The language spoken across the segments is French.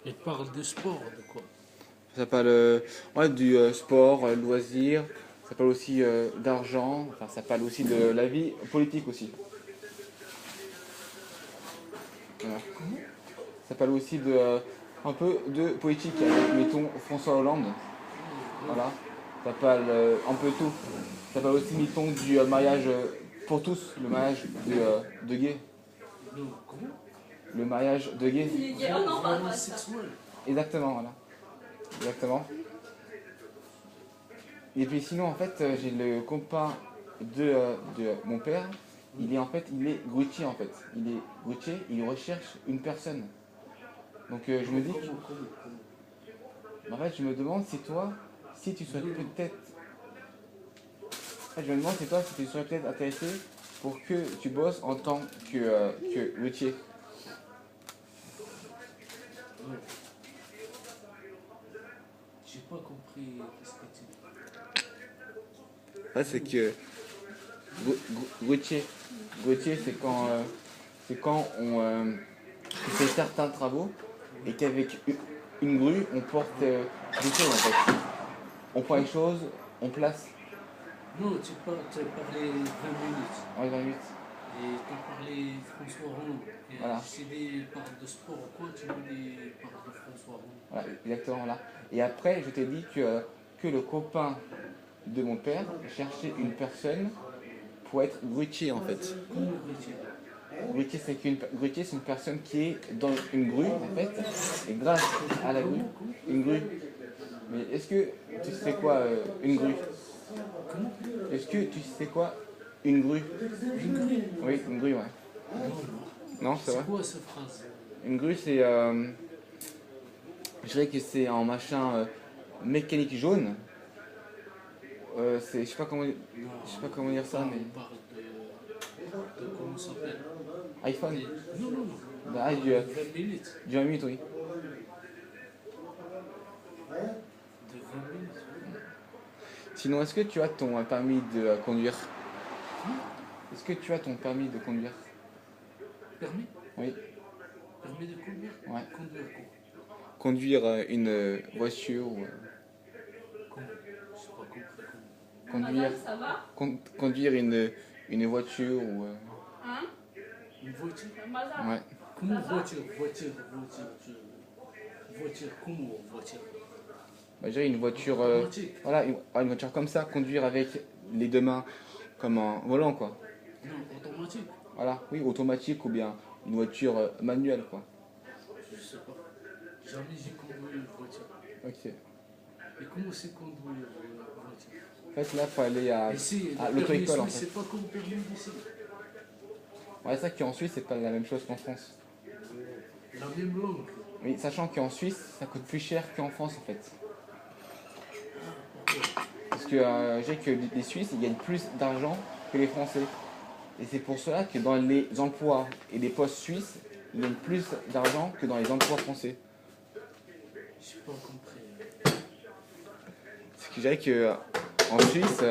Il parle de sport, de quoi? Ça parle ouais, du sport, loisirs, ça parle aussi d'argent, enfin ça parle aussi de la vie politique aussi. Voilà. Comment? Ça parle aussi de un peu de politique avec mettons François Hollande. Non, Voilà. Ça parle un peu tout. Ça parle aussi mettons du mariage pour tous, le mariage de gays. non, comment? Le mariage de gays. Violence sexuelle. Exactement, voilà. Exactement. Et puis sinon en fait j'ai le copain de mon père. Il est grutier en fait. Il est grutier, il recherche une personne. Donc je me dis en fait je me demande si toi, si tu serais peut-être. En fait, je me demande si toi si tu serais peut-être intéressé pour que tu bosses en tant que grutier. Non, j'ai pas compris qu'est-ce que tu dis. Ouais, c'est que grutier. Grutier c'est quand on fait certains travaux et qu'avec une grue on porte des choses en fait. On prend les choses, on place Non, tu as parlé 20 minutes. en 20 minutes. Et tu as parlé François Hollande. Et Voilà, je t'ai dit, parle de sport ou quoi, tu m'as dit, parle de François Hollande. voilà, exactement là. Et après, je t'ai dit que le copain de mon père cherchait une personne pour être grutier en fait. Comment veux-tu? Grutier, c'est une personne qui est dans une grue en fait, et grâce à la grue, Comment? une grue. Mais est-ce que tu sais quoi une grue? Comment? Est-ce que tu sais quoi une grue? Une grue? Oui, une grue, ouais. Non, non. Non, c'est vrai. C'est quoi cette phrase? Une grue, c'est. Je dirais que c'est un machin mécanique jaune. Je sais pas comment, Non, je sais pas comment dire ça, mais on parle de comment ça s'appelle? iPhone. Non, non, non. Ah, On parle de 20 minutes. du 1 minute, oui. De 20 minutes. Sinon, est-ce que tu as ton permis de conduire? Hein? Est-ce que tu as ton permis de conduire? Permis? Oui. Permis de conduire? Ouais. Conduire quoi? Conduire une voiture ou Comment? Je sais pas compris comment. conduire, Madame, ça va? conduire une voiture ou Hein? Une voiture? Madame, ouais. Comment voiture? Voiture, comment voiture? Bah, je dirais une voiture, Automatique? voilà, une voiture comme ça, conduire avec les deux mains comme un volant quoi. Non, automatique? Voilà, oui, automatique ou bien une voiture manuelle quoi. Je sais pas. Jamais j'ai conduit une voiture. Ok. Et comment c'est conduire une voiture? En fait, là, faut aller Ici, à le permis l'auto-école en suisse, fait. c'est pas comme le permis d'ici. Ouais, c'est ça qu'en Suisse, c'est pas la même chose qu'en France. La même langue. Oui, sachant qu'en Suisse, ça coûte plus cher qu'en France en fait. Parce que j'ai que les Suisses, ils gagnent plus d'argent que les Français. Et c'est pour cela que dans les emplois et les postes suisses, ils gagnent plus d'argent que dans les emplois français. J'ai pas compris. Ce qui dirait que en Suisse,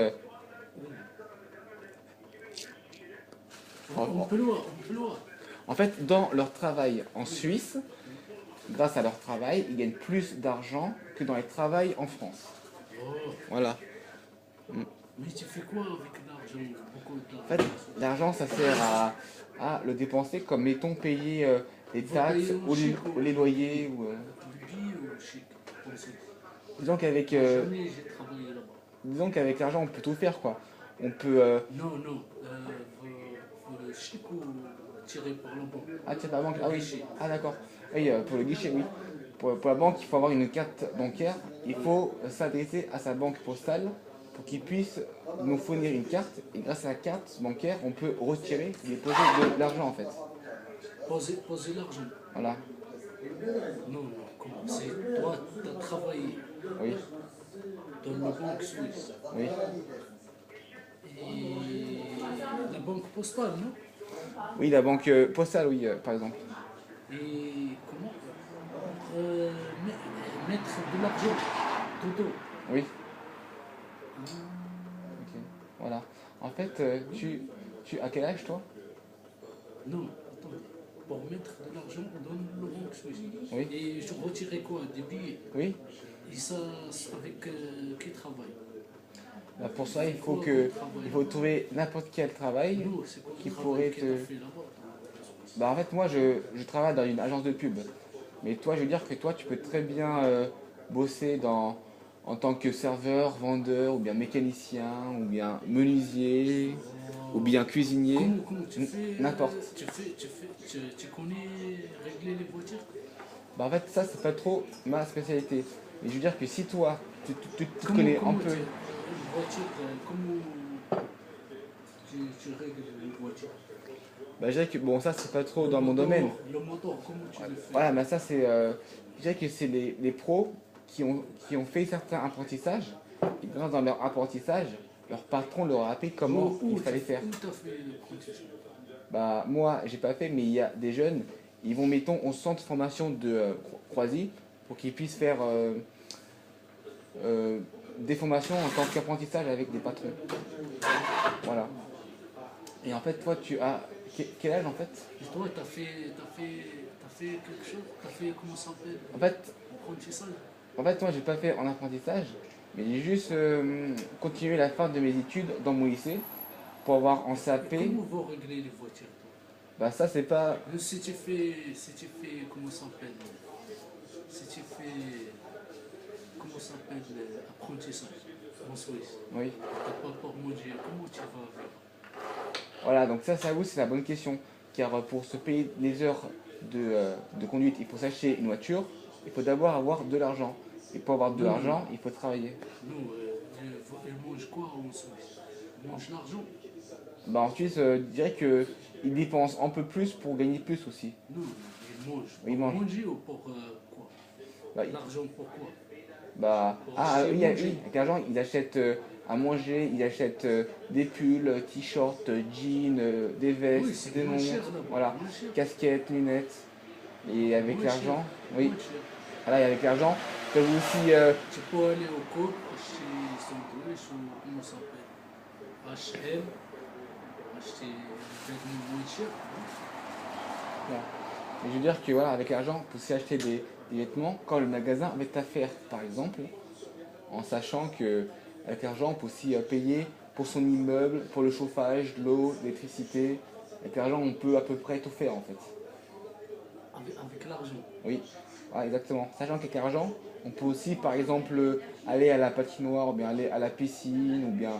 On peut loin, on peut loin. en fait, dans leur travail en Suisse, grâce à leur travail, ils gagnent plus d'argent que dans les travails en France. Oh, Voilà. mais tu fais quoi avec l'argent? Beaucoup En fait, d'argent. l'argent, ça sert à le dépenser comme, mettons, payer les Vous taxes payez en chèque ou les loyers. Ou, Le billet ou chèque? Pensez. disons qu'avec Jamais j'ai travaillé là-bas. disons qu'avec l'argent, on peut tout faire, quoi. On peut... Non, non. Le chèque ou tiré par la banque? Ah, tiens, la banque. Ah oui. Guichet. Ah, d'accord. Oui, pour le guichet, oui. Pour la banque, il faut avoir une carte bancaire. Il faut s'adresser à sa banque postale pour qu'il puisse nous fournir une carte. Et grâce à la carte bancaire, on peut retirer, déposer de l'argent, en fait. Poser l'argent. Voilà. Non, non, comment? C'est toi, tu as travaillé Oui. dans la banque suisse. Oui. Et la banque postale, non? Oui, la banque postale, oui, par exemple. Et comment? Mettre de l'argent, tout. Oui. Ok. Voilà. En fait, tu à quel âge, toi? Non, attends. pour mettre de l'argent dans le banque suisse. Oui. Et je retirais quoi? Des billets. Oui. Et ça, c'est avec qui travaille? Bah, pour ça, C'est quoi comme travail? il faut trouver n'importe quel travail Non, c'est quoi qui le pourrait travail qu'il a te... fait là-bas? Bah, en fait, moi, je travaille dans une agence de pub. Mais toi, je veux dire que toi, tu peux très bien bosser en tant que serveur, vendeur, ou bien mécanicien, ou bien menuisier, ou bien cuisinier, Comment tu fais? n'importe. Tu connais régler les voitures? Bah, en fait, ça, c'est pas trop ma spécialité. Mais je veux dire que si toi, tu te connais un Comment peu... une voiture, comment tu règles une voiture? Bah, je dirais que, bon, ça, c'est pas trop dans mon moteur, domaine. Le moteur, comment tu le fais? Voilà, mais ça, c'est... je dirais que c'est les pros qui ont fait certains apprentissages. Et grâce dans leur apprentissage, leur patron leur a appris comment il fallait faire. Où t'as fait l'apprentissage? Bah, moi, j'ai pas fait, mais il y a des jeunes, ils vont, mettons, au centre de formation de Croisy pour qu'ils puissent faire des formations en tant qu'apprentissage avec des patrons. Voilà. Et en fait, toi, tu as... Quel âge, en fait? Et toi, t'as fait quelque chose? T'as fait, comment ça s'appelle? En fait, Apprentissage? moi, j'ai pas fait en apprentissage, mais j'ai juste continué la fin de mes études dans mon lycée pour avoir en CAP. Comment vous régler les voitures, toi? Bah, ça, c'est pas... Si tu fais, comment ça s'appelle? Si tu fais, comment ça s'appelle, apprentissage en Suisse, Oui. t'as pas pour manger, comment tu vas vivre? Voilà, donc ça, vous, c'est la bonne question. Car pour se payer les heures de conduite, il faut s'acheter une voiture, il faut d'abord avoir de l'argent. Et pour avoir de l'argent, il faut travailler. Nous, ils mangent quoi en Suisse? Ils mangent l'argent? Bah, en Suisse, je dirais qu'ils dépensent un peu plus pour gagner plus aussi. Non, ils mangent. Ils Pour mangent. manger ou pour quoi? Bah, L'argent pour quoi? bah, Pour ah acheter oui, à manger. oui, avec l'argent, ils achètent à manger, ils achètent des pulls, t-shirts, jeans, des vestes, Oui, c'est des moins cher montres, là-bas. voilà, Moins cher. casquettes, lunettes. Et avec Moins l'argent, cher. oui, Moins cher. voilà, et avec l'argent, ils peuvent aussi Tu peux aller au coop chez Sandwich ou comment ça s'appelle? HM, acheter des vêtements moins chers. voilà. Mais je veux dire que voilà, avec l'argent, on peut aussi acheter des vêtements quand le magasin avait à faire, par exemple, en sachant que avec l'argent, on peut aussi payer pour son immeuble, pour le chauffage, l'eau, l'électricité. Avec l'argent, on peut à peu près tout faire en fait. Avec l'argent. Oui, voilà, exactement. Sachant qu'avec l'argent, on peut aussi, par exemple, aller à la patinoire, ou bien aller à la piscine, ou bien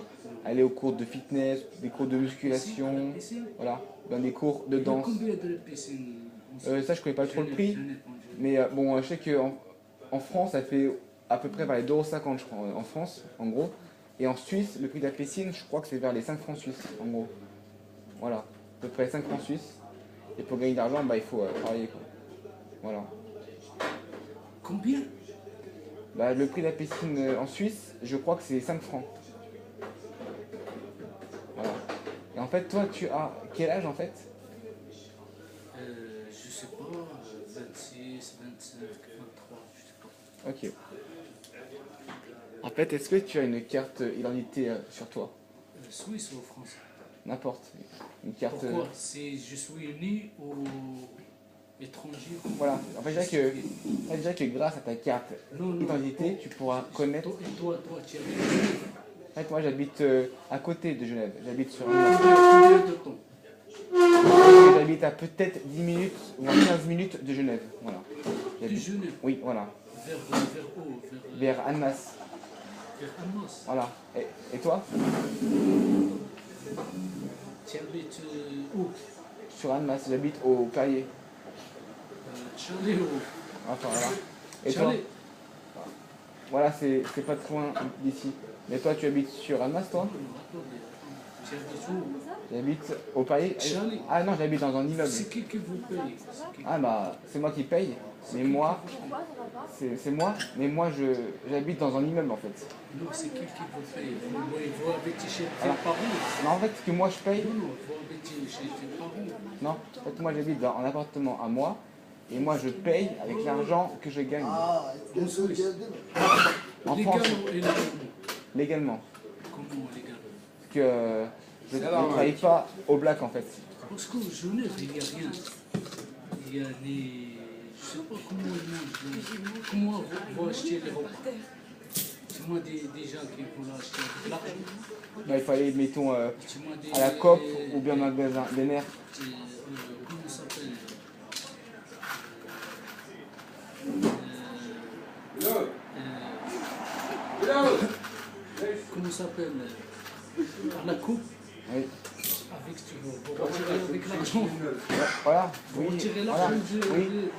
aller aux cours de fitness, des cours de musculation, Piscine? voilà, ou bien des cours de Il y a danse. combien de piscines en Suisse? Ça, je connais pas trop le prix. Je n'ai pas. Mais bon, je sais qu'en France, ça fait à peu près vers les 2,50 €, je crois, en France, en gros. Et en Suisse, le prix de la piscine, je crois que c'est vers les 5 francs suisses, en gros. Voilà, à peu près 5 francs suisses. Et pour gagner de l'argent, bah, il faut travailler, quoi. Voilà. Combien? Bah, le prix de la piscine en Suisse, je crois que c'est 5 francs. Voilà. Et en fait, toi, tu as quel âge, en fait? Je sais pas, 26, 25, 23, je sais pas. Ok. En fait, est-ce que tu as une carte identité sur toi? Suisse ou français? N'importe. Une carte... Pourquoi? Si je suis né ou étranger? Voilà. En fait, je dirais que grâce à ta carte Non, d'identité, tu pourras connaître... Toi, tu habites En fait, moi, j'habite à côté de Genève. J'habite sur un... combien de temps? J'habite à peut-être 10 minutes ou à 15 minutes de Genève. Voilà. De J'habite- Genève. Oui, voilà. Vers où? Vers Annemasse. Vers Amos. Voilà. Et toi? Tu habites où? Sur Annemasse, j'habite au Perrier. Chalet ou? Enfin, voilà. Et toi? Chalet? Voilà, c'est pas trop loin d'ici. Mais toi, tu habites sur Annemasse, toi? Attendez. Tu habites où? J'habite au Perrier. Chalet. Ah non, j'habite dans un immeuble. C'est qui vous paye? C'est qui? Ah bah, c'est moi qui paye. Mais moi, c'est moi. Mais moi, j'habite dans un immeuble, en fait. Non, c'est qui vous paye? Vous habitez chez tes Alors. parents? Mais en fait, ce que moi, je paye... Non, vous habitez chez tes parents. Non, en fait, moi, j'habite dans un appartement à moi. Et moi, je paye avec l'argent que je gagne. En Suisse. En Légalement France, et légalement. légalement. Comment légalement? Parce que je ne travaille pas au black, en fait. Parce qu'au Genève, il n'y a rien. Je sais pas comment ils mangent. Comment on va acheter les repas. Tu m'as des gens qui vont acheter de l'argent. Bah, il faut aller, mettons, Tu m'as dit, à la COP ou bien au magasin Denner. comment ça s'appelle comment ça s'appelle à la coupe Oui. avec tu veux retirer avec l'argent. Voilà, Faut oui, retirer voilà, l'argent du oui.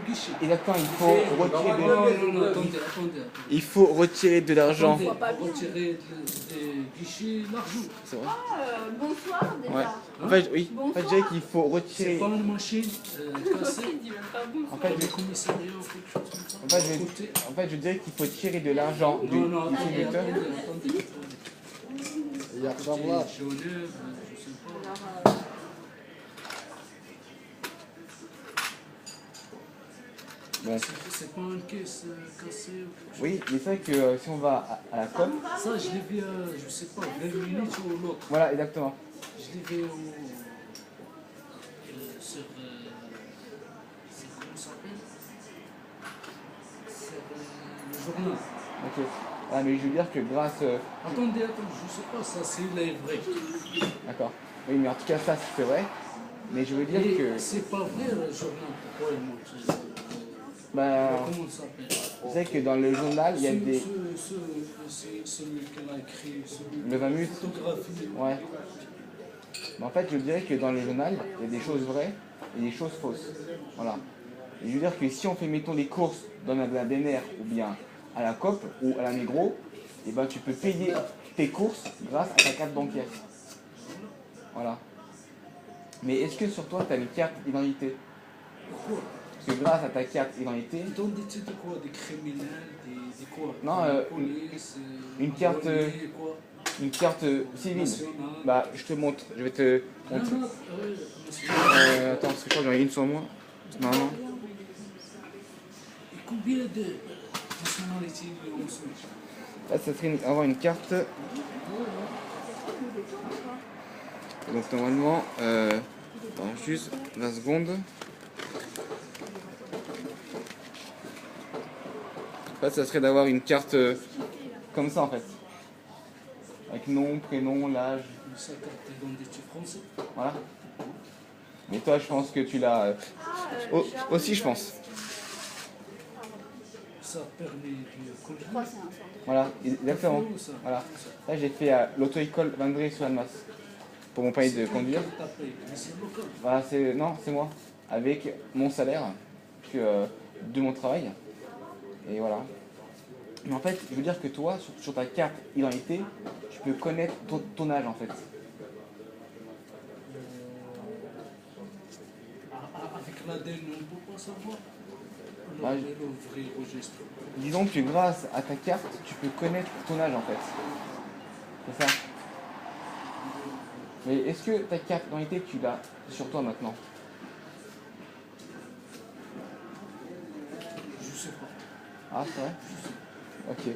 guichet. Exactement, il faut retirer Non, de, attendez. il faut retirer de l'argent. Attendez, faut retirer des guichets l'argent. C'est vrai. Bonsoir déjà. Ouais. En fait, oui. En fait, je dirais qu'il faut C'est retirer. pas une machine cassée. Il dit même pas bonsoir. En fait, Le commissariat ou quelque chose comme ça. en fait, je dirais qu'il faut tirer de l'argent du Non, attendez. distributeur. Il y a ça là. Genève, je sais pas. Alors, Bon. C'est pas une caisse cassée ou quelque chose. Oui, mais c'est vrai que si on va à la COP, Ça, je l'ai vu, je sais pas, 20 minutes ou l'autre. voilà, exactement. Je l'ai vu sur. C'est comment ça s'appelle Sur le journal. Ok. Ah, mais je veux dire que grâce. Attendez, je sais pas, ça c'est vrai. D'accord. Oui, mais en tout cas, ça, c'est vrai. Mais je veux dire Et que. c'est pas vrai le journal, pourquoi il montre Bah, comment ça s'appelle je sais que dans le journal, il y a des. Celui qui l'a écrit, Le Vamus. photographie. Ouais. Mais en fait, je dirais que dans le journal, il y a des choses vraies et des choses fausses. Voilà. Et je veux dire que si on fait, mettons, des courses dans la BNR ou bien à la COP ou à la Migros, et ben tu peux payer tes courses grâce à ta carte bancaire. Voilà. Mais est-ce que sur toi, tu as une carte d'identité? Pourquoi Parce que grâce à ta carte d'identité, Ils donnent des titres de quoi? Des criminels, des quoi? Non, Des police, une carte, douaniers, quoi? une carte civile. Nationale. Bah, je te montre. Je vais te montrer. Non, Attends, parce que je crois que j'en ai une sur moi. Non. Et combien de nationalités ils ont reçu? Là, ça serait avoir une carte. Donc, normalement, attends, juste 20 secondes. Là, ça serait d'avoir une carte comme ça en fait. Avec nom, prénom, l'âge. Ça carte d'identité française. Voilà. Mais toi, je pense que tu l'as. Aussi, je pense. Ça permet de je crois que conduire. c'est un centre. Voilà, exactement. Ça. Voilà. Là, j'ai fait à l'auto-école Vandré sur Almas pour mon permis de conduire. T'as payé, mais c'est local. Voilà, non, c'est moi. Avec mon salaire de mon travail. Et voilà. Mais en fait, je veux dire que toi, sur ta carte d'identité, tu peux connaître ton âge en fait. Avec l'ADN, on ne peut pas savoir. Ah, Le vrai registre. Disons que grâce à ta carte, tu peux connaître ton âge en fait. C'est ça. Mais est-ce que ta carte d'identité, tu l'as sur toi maintenant? Je sais pas. Ah, c'est vrai? Ok.